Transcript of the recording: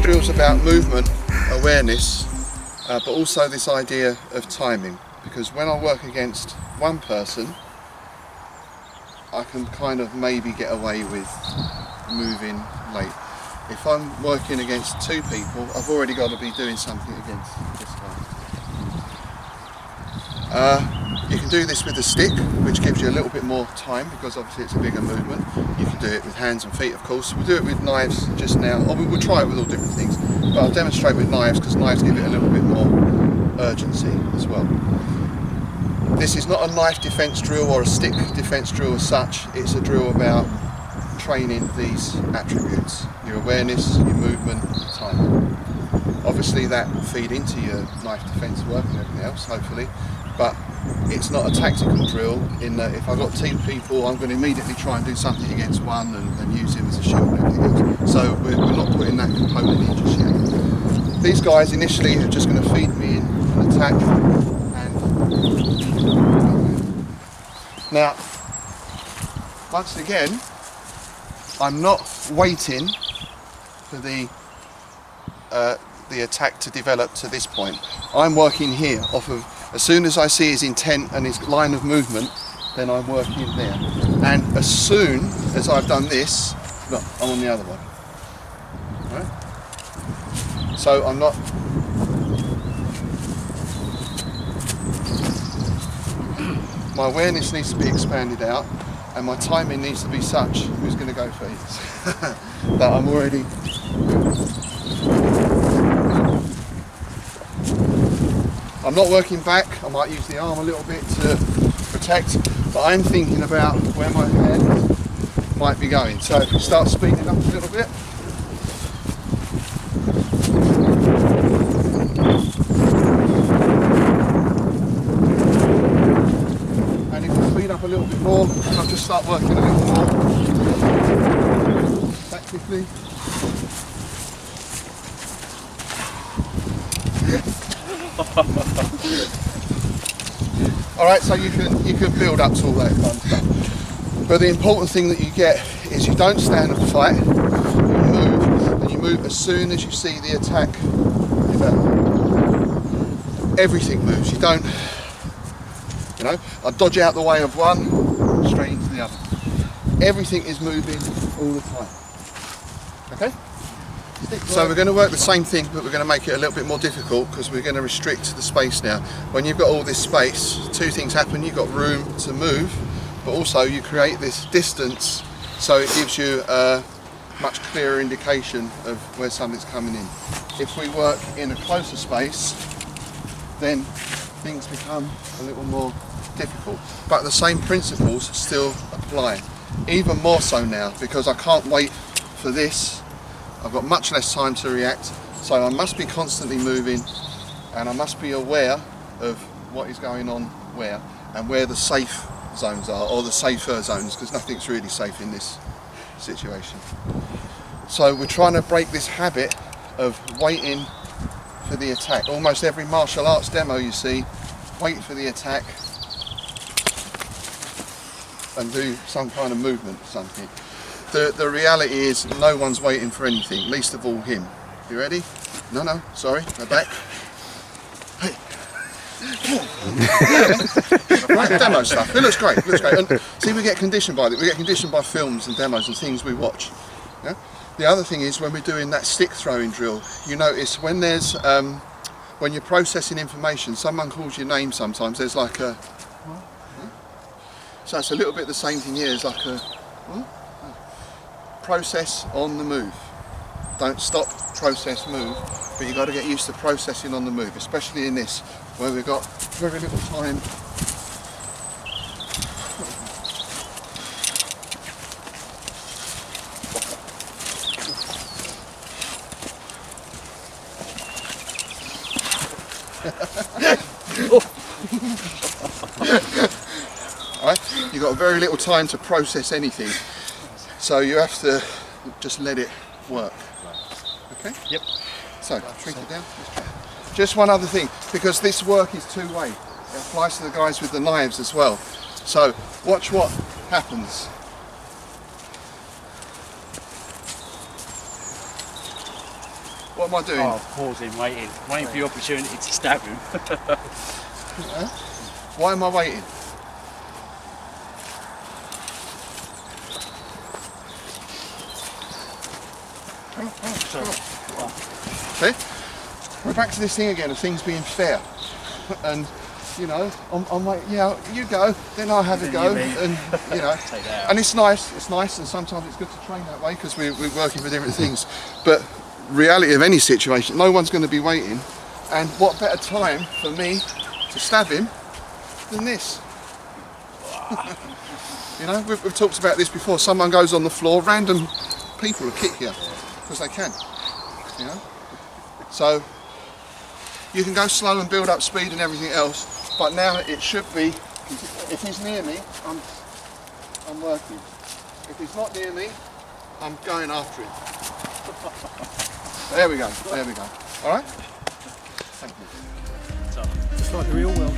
drill's about movement, awareness, but also this idea of timing, because when I work against one person, I can kind of maybe get away with moving late. If I'm working against two people, I've already got to be doing something against this guy. You can do this with a stick, which gives you a little bit more time, because obviously it's a bigger movement. You can do it with hands and feet, of course. We'll do it with knives just now, or we'll try it with all different things, but I'll demonstrate with knives because knives give it a little bit more urgency as well. This is not a knife defense drill or a stick defense drill as such. It's a drill about training these attributes: your awareness, your movement, your timing. Obviously that will feed into your knife defense work and everything else, hopefully, but it's not a tactical drill in that if I've got two people, I'm going to immediately try and do something against one and use him as a shield and everything else. So we're not putting that component in just yet. These guys initially are just going to feed me in an attack. Now, once again, I'm not waiting for the attack to develop to this point. I'm working here off of, as soon as I see his intent and his line of movement, then I'm working there. And as soon as I've done this, look, I'm on the other one. Right? So I'm not... My awareness needs to be expanded out, and my timing needs to be such, who's going to go first, that I'm already... I'm not working back. I might use the arm a little bit to protect, but I'm thinking about where my hand might be going. So if we start speeding up a little bit. And if we speed up a little bit more, I'll just start working a little more tactically. Alright, so you can build up to all that kind of stuff. But the important thing that you get is you don't stand and fight, you move, and you move as soon as you see the attack develop. Everything moves, you don't, I dodge out the way of one, straight into the other. Everything is moving all the time. Okay? So we're going to work the same thing, but we're going to make it a little bit more difficult because we're going to restrict the space now. When you've got all this space, two things happen. You've got room to move, but also you create this distance, so it gives you a much clearer indication of where something's coming in. If we work in a closer space, then things become a little more difficult. But the same principles still apply. Even more so now, because I can't wait for this. I've got much less time to react, so I must be constantly moving, and I must be aware of what is going on where, and where the safe zones are, or the safer zones, because nothing's really safe in this situation. So we're trying to break this habit of waiting for the attack. Almost every martial arts demo you see, wait for the attack and do some kind of movement or something. The reality is no one's waiting for anything, least of all him. You ready? No, sorry, go back. Hey. Right, demo stuff. It looks great, And see, we get conditioned by it. We get conditioned by films and demos and things we watch. Yeah? The other thing is when we're doing that stick throwing drill, you notice when there's, when you're processing information, someone calls your name sometimes, there's like a, so it's a little bit the same thing here, it's like a, process on the move. Don't stop, process, move, but you've got to get used to processing on the move, especially in this, where we've got very little time. Right? You've got very little time to process anything. So you have to just let it work. Okay? Yep. So, shrink it down. Just one other thing, because this work is two-way. It applies to the guys with the knives as well. So, watch what happens. What am I doing? Oh, pausing, waiting for the opportunity to stab him. Why am I waiting? See? We're back to this thing again of things being fair. And, you know, I'm like, yeah, you go, then I'll have a go. And, you know, and it's nice, and sometimes it's good to train that way because we're working for different things. But reality of any situation, no one's going to be waiting. And what better time for me to stab him than this? You know, we've talked about this before. Someone goes on the floor, random people will kick you because they can. You know, so you can go slow and build up speed and everything else, but now it should be. If he's near me, I'm working. If he's not near me, I'm going after him. There we go. There we go. All right. Thank you. Just like the real world.